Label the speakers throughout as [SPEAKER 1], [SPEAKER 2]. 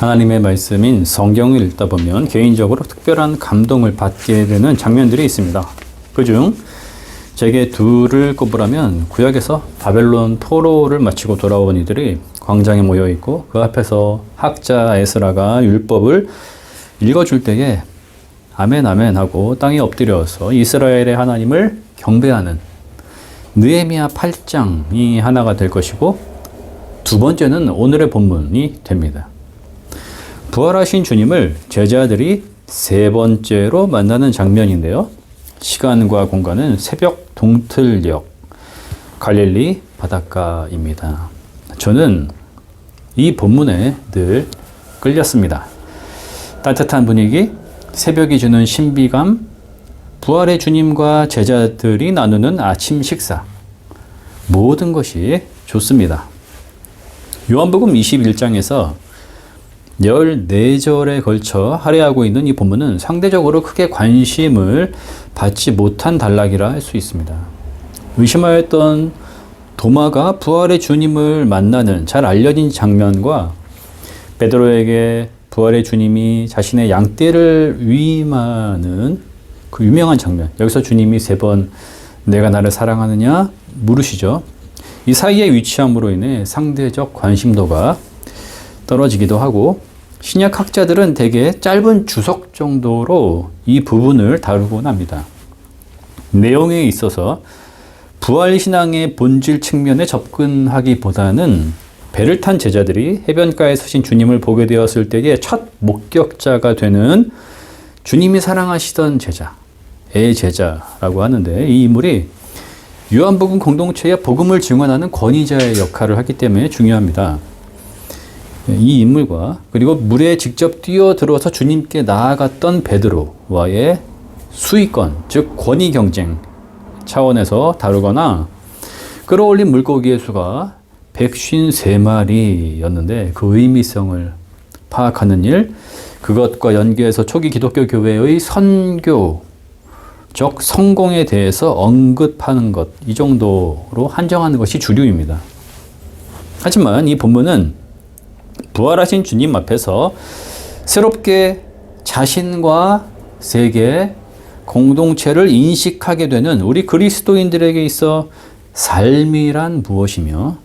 [SPEAKER 1] 하나님의 말씀인 성경을 읽다 보면 개인적으로 특별한 감동을 받게 되는 장면들이 있습니다. 그중 제게 둘을 꼽으라면 구약에서 바벨론 포로를 마치고 돌아온 이들이 광장에 모여 있고 그 앞에서 학자 에스라가 율법을 읽어줄 때에 아멘 아멘 하고 땅에 엎드려서 이스라엘의 하나님을 경배하는 느헤미야 8장이 하나가 될 것이고, 두 번째는 오늘의 본문이 됩니다. 부활하신 주님을 제자들이 세 번째로 만나는 장면인데요. 시간과 공간은 새벽 동틀역 갈릴리 바닷가입니다. 저는 이 본문에 늘 끌렸습니다. 따뜻한 분위기, 새벽이 주는 신비감, 부활의 주님과 제자들이 나누는 아침 식사, 모든 것이 좋습니다. 요한복음 21장에서 14절에 걸쳐 할애하고 있는 이 본문은 상대적으로 크게 관심을 받지 못한 단락이라 할 수 있습니다. 의심하였던 도마가 부활의 주님을 만나는 잘 알려진 장면과 베드로에게 부활의 주님이 자신의 양떼를 위임하는 그 유명한 장면, 여기서 주님이 3번 내가 나를 사랑하느냐 물으시죠. 이 사이에 위치함으로 인해 상대적 관심도가 떨어지기도 하고, 신약 학자들은 대개 짧은 주석 정도로 이 부분을 다루곤 합니다. 내용에 있어서 부활신앙의 본질 측면에 접근하기보다는 배를 탄 제자들이 해변가에 서신 주님을 보게 되었을 때의 첫 목격자가 되는 주님이 사랑하시던 제자의 제자라고 하는데, 이 인물이 요한복음 공동체의 복음을 증언하는 권위자의 역할을 하기 때문에 중요합니다. 이 인물과 그리고 물에 직접 뛰어들어서 주님께 나아갔던 베드로와의 수익권, 즉 권위 경쟁 차원에서 다루거나, 끌어올린 물고기의 수가 153마리였는데 그 의미성을 파악하는 일, 그것과 연계해서 초기 기독교 교회의 선교적 성공에 대해서 언급하는 것, 이 정도로 한정하는 것이 주류입니다. 하지만 이 본문은 부활하신 주님 앞에서 새롭게 자신과 세계, 공동체를 인식하게 되는 우리 그리스도인들에게 있어 삶이란 무엇이며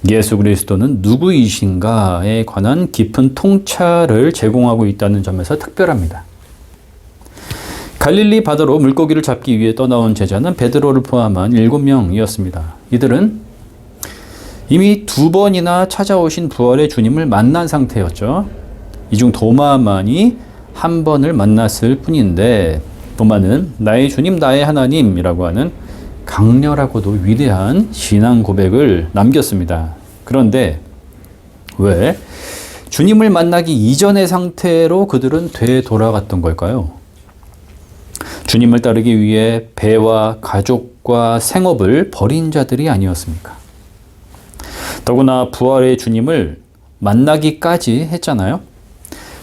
[SPEAKER 1] 예수 그리스도는 누구이신가에 관한 깊은 통찰을 제공하고 있다는 점에서 특별합니다. 갈릴리 바다로 물고기를 잡기 위해 떠나온 제자는 베드로를 포함한 7명이었습니다. 이들은 이미 2번이나 찾아오신 부활의 주님을 만난 상태였죠. 이 중 도마만이 한 번을 만났을 뿐인데, 도마는 나의 주님, 나의 하나님이라고 하는 강렬하고도 위대한 신앙 고백을 남겼습니다. 그런데 왜 주님을 만나기 이전의 상태로 그들은 되돌아갔던 걸까요? 주님을 따르기 위해 배와 가족과 생업을 버린 자들이 아니었습니까? 더구나 부활의 주님을 만나기까지 했잖아요.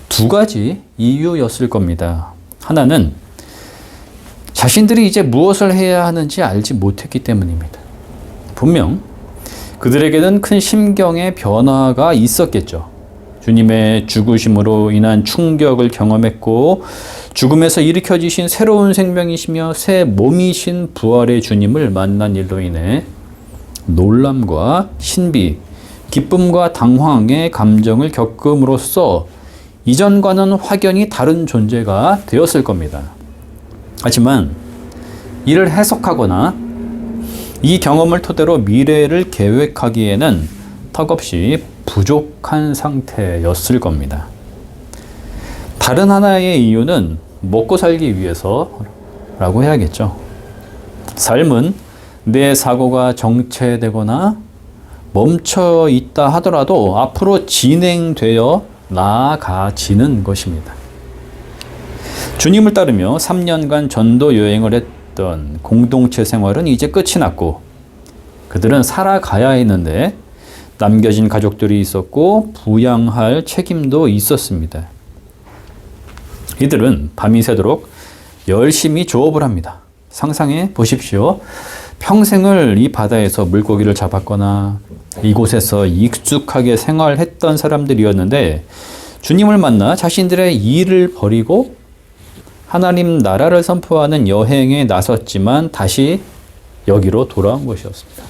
[SPEAKER 1] 2가지 이유였을 겁니다. 하나는 자신들이 이제 무엇을 해야 하는지 알지 못했기 때문입니다. 분명 그들에게는 큰 심경의 변화가 있었겠죠. 주님의 죽으심으로 인한 충격을 경험했고, 죽음에서 일으켜지신 새로운 생명이시며 새 몸이신 부활의 주님을 만난 일로 인해 놀람과 신비, 기쁨과 당황의 감정을 겪음으로써 이전과는 확연히 다른 존재가 되었을 겁니다. 하지만 이를 해석하거나 이 경험을 토대로 미래를 계획하기에는 턱없이 부족한 상태였을 겁니다. 다른 하나의 이유는 먹고 살기 위해서라고 해야겠죠. 삶은 내 사고가 정체되거나 멈춰 있다 하더라도 앞으로 진행되어 나아가지는 것입니다. 주님을 따르며 3년간 전도 여행을 했던 공동체 생활은 이제 끝이 났고, 그들은 살아가야 했는데 남겨진 가족들이 있었고 부양할 책임도 있었습니다. 이들은 밤이 새도록 열심히 조업을 합니다. 상상해 보십시오. 평생을 이 바다에서 물고기를 잡았거나 이곳에서 익숙하게 생활했던 사람들이었는데 주님을 만나 자신들의 일을 버리고 하나님 나라를 선포하는 여행에 나섰지만 다시 여기로 돌아온 것이었습니다.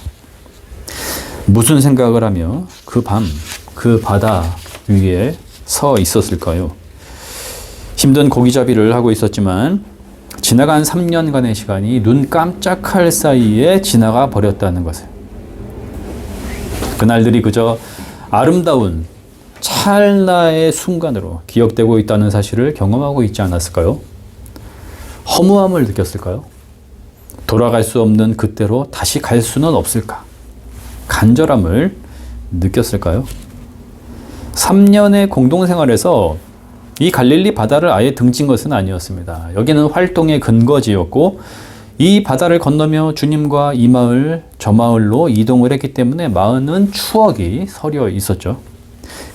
[SPEAKER 1] 무슨 생각을 하며 그 밤, 그 바다 위에 서 있었을까요? 힘든 고기잡이를 하고 있었지만 지나간 3년간의 시간이 눈 깜짝할 사이에 지나가 버렸다는 것을. 그날들이 그저 아름다운 찰나의 순간으로 기억되고 있다는 사실을 경험하고 있지 않았을까요? 허무함을 느꼈을까요? 돌아갈 수 없는 그때로 다시 갈 수는 없을까? 간절함을 느꼈을까요? 3년의 공동생활에서 이 갈릴리 바다를 아예 등진 것은 아니었습니다. 여기는 활동의 근거지였고 이 바다를 건너며 주님과 이 마을, 저 마을로 이동을 했기 때문에 많은 추억이 서려 있었죠.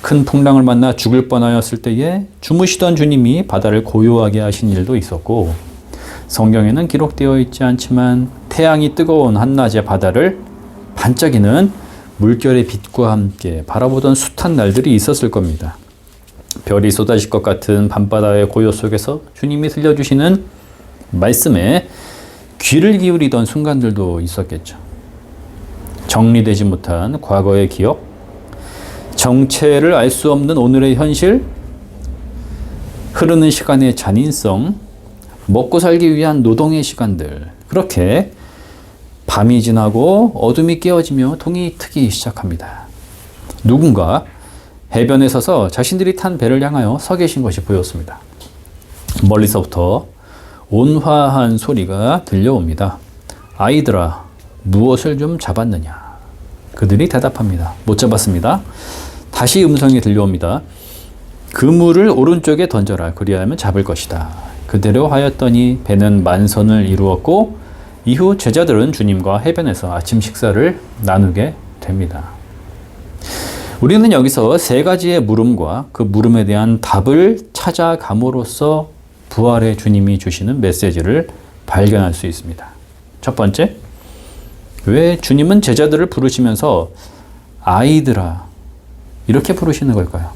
[SPEAKER 1] 큰 풍랑을 만나 죽을 뻔하였을 때에 주무시던 주님이 바다를 고요하게 하신 일도 있었고 성경에는 기록되어 있지 않지만 태양이 뜨거운 한낮의 바다를 반짝이는 물결의 빛과 함께 바라보던 숱한 날들이 있었을 겁니다. 별이 쏟아질 것 같은 밤바다의 고요 속에서 주님이 들려주시는 말씀에 귀를 기울이던 순간들도 있었겠죠. 정리되지 못한 과거의 기억, 정체를 알 수 없는 오늘의 현실, 흐르는 시간의 잔인성, 먹고 살기 위한 노동의 시간들. 그렇게 밤이 지나고 어둠이 깨어지며 동이 트기 시작합니다. 누군가 해변에 서서 자신들이 탄 배를 향하여 서 계신 것이 보였습니다. 멀리서부터 온화한 소리가 들려옵니다. 아이들아, 무엇을 좀 잡았느냐? 그들이 대답합니다. 못 잡았습니다. 다시 음성이 들려옵니다. 그물을 오른쪽에 던져라. 그리하면 잡을 것이다. 그대로 하였더니 배는 만선을 이루었고 이후 제자들은 주님과 해변에서 아침 식사를 나누게 됩니다. 우리는 여기서 세 가지의 물음과 그 물음에 대한 답을 찾아감으로써 부활의 주님이 주시는 메시지를 발견할 수 있습니다. 첫 번째, 왜 주님은 제자들을 부르시면서 아이들아 이렇게 부르시는 걸까요?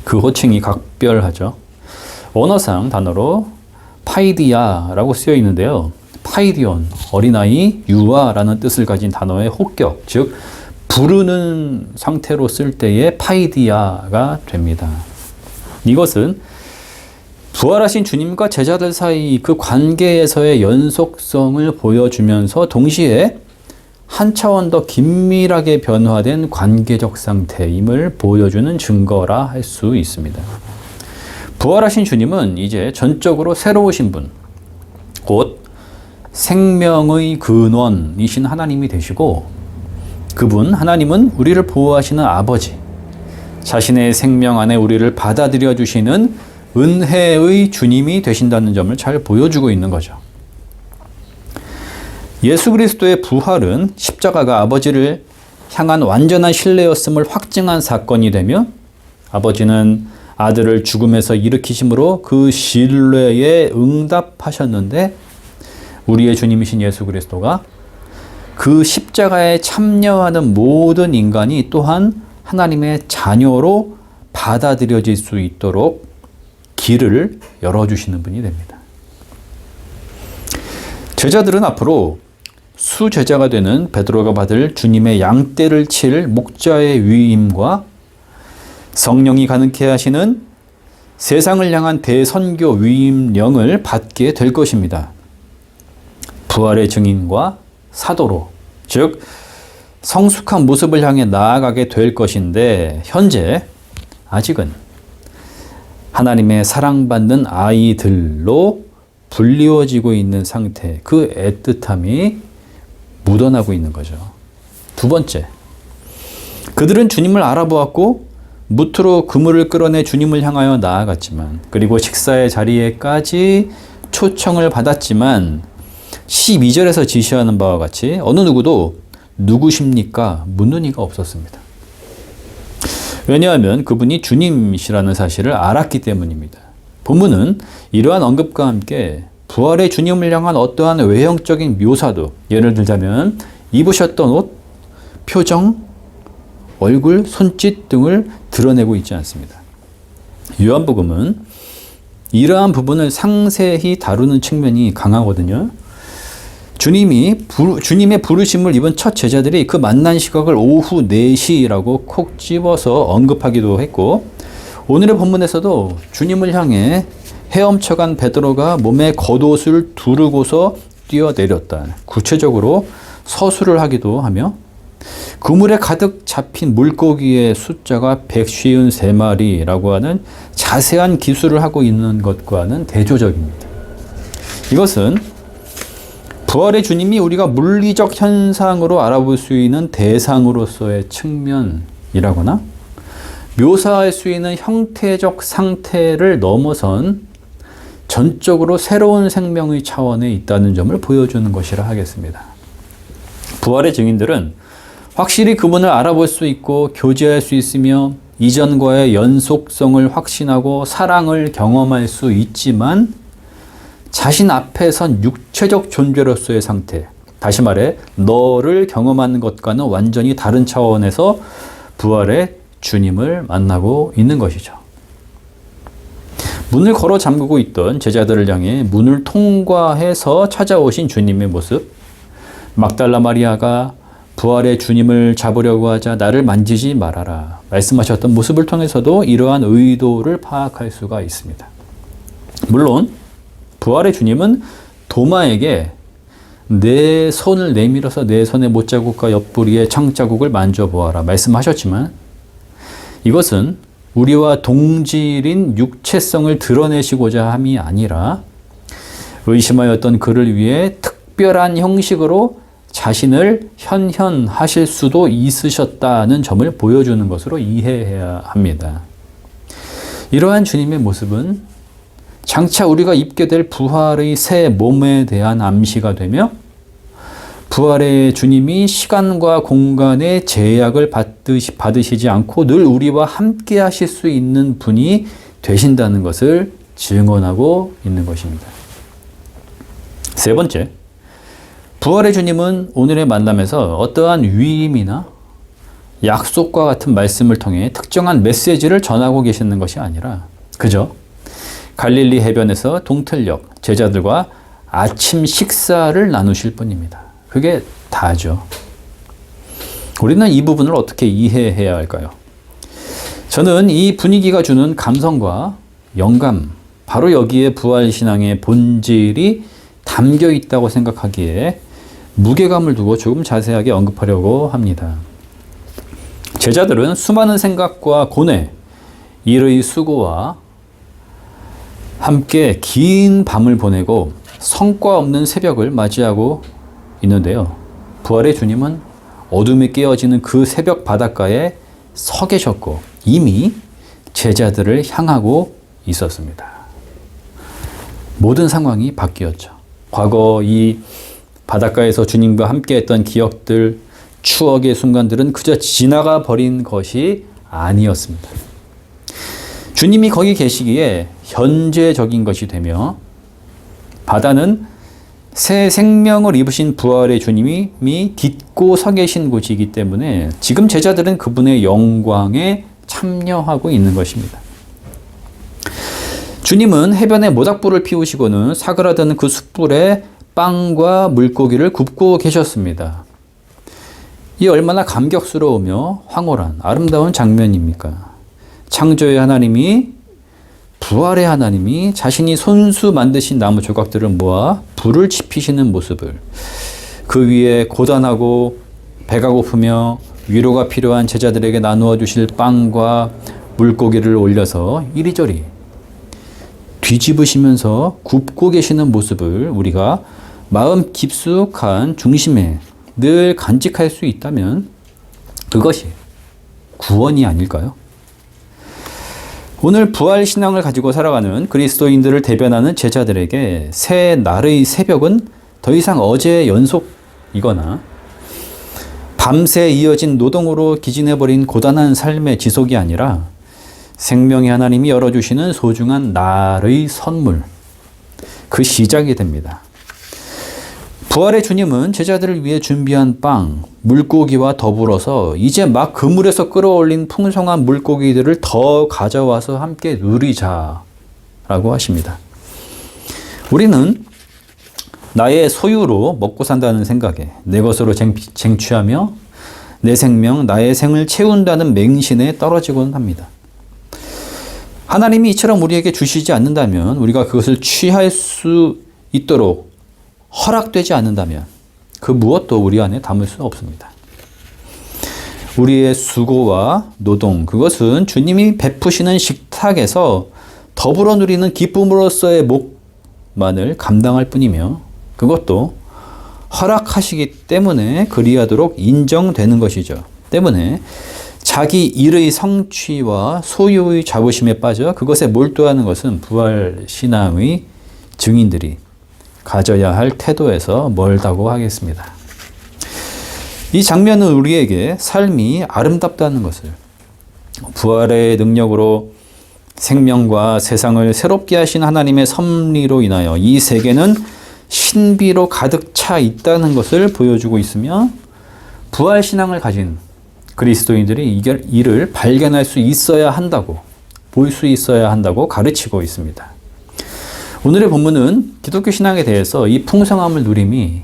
[SPEAKER 1] 그 호칭이 각별하죠. 언어상 단어로 파이디아라고 쓰여 있는데요. 파이디온, 어린아이, 유아라는 뜻을 가진 단어의 혹격, 즉 부르는 상태로 쓸 때의 파이디아가 됩니다. 이것은 부활하신 주님과 제자들 사이 그 관계에서의 연속성을 보여주면서 동시에 한 차원 더 긴밀하게 변화된 관계적 상태임을 보여주는 증거라 할 수 있습니다. 부활하신 주님은 이제 전적으로 새로우신 분, 곧 생명의 근원이신 하나님이 되시고 그분 하나님은 우리를 보호하시는 아버지, 자신의 생명 안에 우리를 받아들여 주시는 은혜의 주님이 되신다는 점을 잘 보여주고 있는 거죠. 예수 그리스도의 부활은 십자가가 아버지를 향한 완전한 신뢰였음을 확증한 사건이 되며 아버지는 아들을 죽음에서 일으키심으로 그 신뢰에 응답하셨는데 우리의 주님이신 예수 그리스도가 그 십자가에 참여하는 모든 인간이 또한 하나님의 자녀로 받아들여질 수 있도록 길을 열어주시는 분이 됩니다. 제자들은 앞으로 수제자가 되는 베드로가 받을 주님의 양떼를 칠 목자의 위임과 성령이 가능케 하시는 세상을 향한 대선교 위임령을 받게 될 것입니다. 부활의 증인과 사도로, 즉 성숙한 모습을 향해 나아가게 될 것인데 현재 아직은 하나님의 사랑받는 아이들로 불리워지고 있는 상태, 그 애틋함이 묻어나고 있는 거죠. 두 번째, 그들은 주님을 알아보았고 무트로 그물을 끌어내 주님을 향하여 나아갔지만 그리고 식사의 자리에까지 초청을 받았지만 12절에서 지시하는 바와 같이 어느 누구도 누구십니까? 묻는 이가 없었습니다. 왜냐하면 그분이 주님이시라는 사실을 알았기 때문입니다. 본문은 이러한 언급과 함께 부활의 주님을 향한 어떠한 외형적인 묘사도, 예를 들자면 입으셨던 옷, 표정, 얼굴, 손짓 등을 드러내고 있지 않습니다. 요한복음은 이러한 부분을 상세히 다루는 측면이 강하거든요. 주님의 부르심을 입은 첫 제자들이 그 만난 시각을 오후 4시라고 콕 집어서 언급하기도 했고, 오늘의 본문에서도 주님을 향해 헤엄쳐간 베드로가 몸에 겉옷을 두르고서 뛰어내렸다. 구체적으로 서술을 하기도 하며, 그물에 가득 잡힌 물고기의 숫자가 153마리라고 하는 자세한 기술을 하고 있는 것과는 대조적입니다. 이것은 부활의 주님이 우리가 물리적 현상으로 알아볼 수 있는 대상으로서의 측면이라거나 묘사할 수 있는 형태적 상태를 넘어선 전적으로 새로운 생명의 차원에 있다는 점을 보여주는 것이라 하겠습니다. 부활의 증인들은 확실히 그분을 알아볼 수 있고 교제할 수 있으며 이전과의 연속성을 확신하고 사랑을 경험할 수 있지만 자신 앞에선 육체적 존재로서의 상태, 다시 말해 너를 경험하는 것과는 완전히 다른 차원에서 부활의 주님을 만나고 있는 것이죠. 문을 걸어 잠그고 있던 제자들을 향해 문을 통과해서 찾아오신 주님의 모습, 막달라 마리아가 부활의 주님을 잡으려고 하자 나를 만지지 말아라 말씀하셨던 모습을 통해서도 이러한 의도를 파악할 수가 있습니다. 물론 부활의 주님은 도마에게 내 손을 내밀어서 내 손의 못자국과 옆구리의 창자국을 만져보아라 말씀하셨지만, 이것은 우리와 동질인 육체성을 드러내시고자 함이 아니라 의심하였던 그를 위해 특별한 형식으로 자신을 현현하실 수도 있으셨다는 점을 보여주는 것으로 이해해야 합니다. 이러한 주님의 모습은 장차 우리가 입게 될 부활의 새 몸에 대한 암시가 되며, 부활의 주님이 시간과 공간의 제약을 받으시지 않고 늘 우리와 함께 하실 수 있는 분이 되신다는 것을 증언하고 있는 것입니다. 세 번째, 부활의 주님은 오늘의 만남에서 어떠한 위임이나 약속과 같은 말씀을 통해 특정한 메시지를 전하고 계시는 것이 아니라 그저 갈릴리 해변에서 동틀녘 제자들과 아침 식사를 나누실 뿐입니다. 그게 다죠. 우리는 이 부분을 어떻게 이해해야 할까요? 저는 이 분위기가 주는 감성과 영감, 바로 여기에 부활신앙의 본질이 담겨 있다고 생각하기에 무게감을 두고 조금 자세하게 언급하려고 합니다. 제자들은 수많은 생각과 고뇌, 일의 수고와 함께 긴 밤을 보내고 성과 없는 새벽을 맞이하고 있는데요. 부활의 주님은 어둠에 깨어지는 그 새벽 바닷가에 서 계셨고 이미 제자들을 향하고 있었습니다. 모든 상황이 바뀌었죠. 과거 이 바닷가에서 주님과 함께했던 기억들, 추억의 순간들은 그저 지나가 버린 것이 아니었습니다. 주님이 거기 계시기에 현재적인 것이 되며, 바다는 새 생명을 입으신 부활의 주님이 딛고 서 계신 곳이기 때문에 지금 제자들은 그분의 영광에 참여하고 있는 것입니다. 주님은 해변에 모닥불을 피우시고는 사그라드는 그 숯불에 빵과 물고기를 굽고 계셨습니다. 이 얼마나 감격스러우며 황홀한 아름다운 장면입니까? 창조의 하나님이, 부활의 하나님이 자신이 손수 만드신 나무 조각들을 모아 불을 지피시는 모습을, 그 위에 고단하고 배가 고프며 위로가 필요한 제자들에게 나누어 주실 빵과 물고기를 올려서 이리저리 뒤집으시면서 굽고 계시는 모습을 우리가 마음 깊숙한 중심에 늘 간직할 수 있다면 그것이 구원이 아닐까요? 오늘 부활 신앙을 가지고 살아가는 그리스도인들을 대변하는 제자들에게 새 날의 새벽은 더 이상 어제의 연속이거나 밤새 이어진 노동으로 기진해버린 고단한 삶의 지속이 아니라 생명의 하나님이 열어주시는 소중한 날의 선물, 그 시작이 됩니다. 부활의 주님은 제자들을 위해 준비한 빵, 물고기와 더불어서 이제 막 그물에서 끌어올린 풍성한 물고기들을 더 가져와서 함께 누리자라고 하십니다. 우리는 나의 소유로 먹고 산다는 생각에 내 것으로 쟁취하며 내 생명, 나의 생을 채운다는 맹신에 떨어지곤 합니다. 하나님이 이처럼 우리에게 주시지 않는다면, 우리가 그것을 취할 수 있도록 허락되지 않는다면 그 무엇도 우리 안에 담을 수 없습니다. 우리의 수고와 노동, 그것은 주님이 베푸시는 식탁에서 더불어 누리는 기쁨으로서의 몫만을 감당할 뿐이며, 그것도 허락하시기 때문에 그리하도록 인정되는 것이죠. 때문에 자기 일의 성취와 소유의 자부심에 빠져 그것에 몰두하는 것은 부활신앙의 증인들이 가져야 할 태도에서 멀다고 하겠습니다. 이 장면은 우리에게 삶이 아름답다는 것을, 부활의 능력으로 생명과 세상을 새롭게 하신 하나님의 섭리로 인하여 이 세계는 신비로 가득 차 있다는 것을 보여주고 있으며, 부활신앙을 가진 그리스도인들이 이를 발견할 수 있어야 한다고, 볼 수 있어야 한다고 가르치고 있습니다. 오늘의 본문은 기독교 신앙에 대해서 이 풍성함을 누림이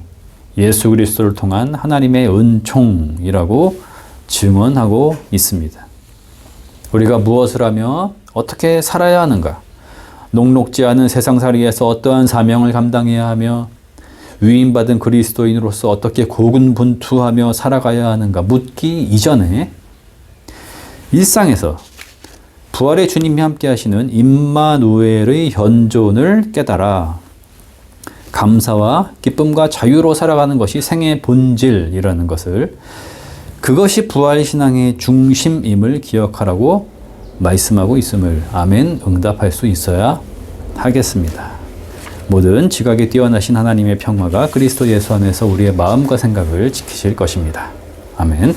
[SPEAKER 1] 예수 그리스도를 통한 하나님의 은총이라고 증언하고 있습니다. 우리가 무엇을 하며 어떻게 살아야 하는가? 녹록지 않은 세상살이에서 어떠한 사명을 감당해야 하며 위임받은 그리스도인으로서 어떻게 고군분투하며 살아가야 하는가 묻기 이전에 일상에서 부활의 주님이 함께 하시는 임마누엘의 현존을 깨달아 감사와 기쁨과 자유로 살아가는 것이 생의 본질이라는 것을, 그것이 부활신앙의 중심임을 기억하라고 말씀하고 있음을 아멘 응답할 수 있어야 하겠습니다. 모든 지각에 뛰어나신 하나님의 평화가 그리스도 예수 안에서 우리의 마음과 생각을 지키실 것입니다. 아멘.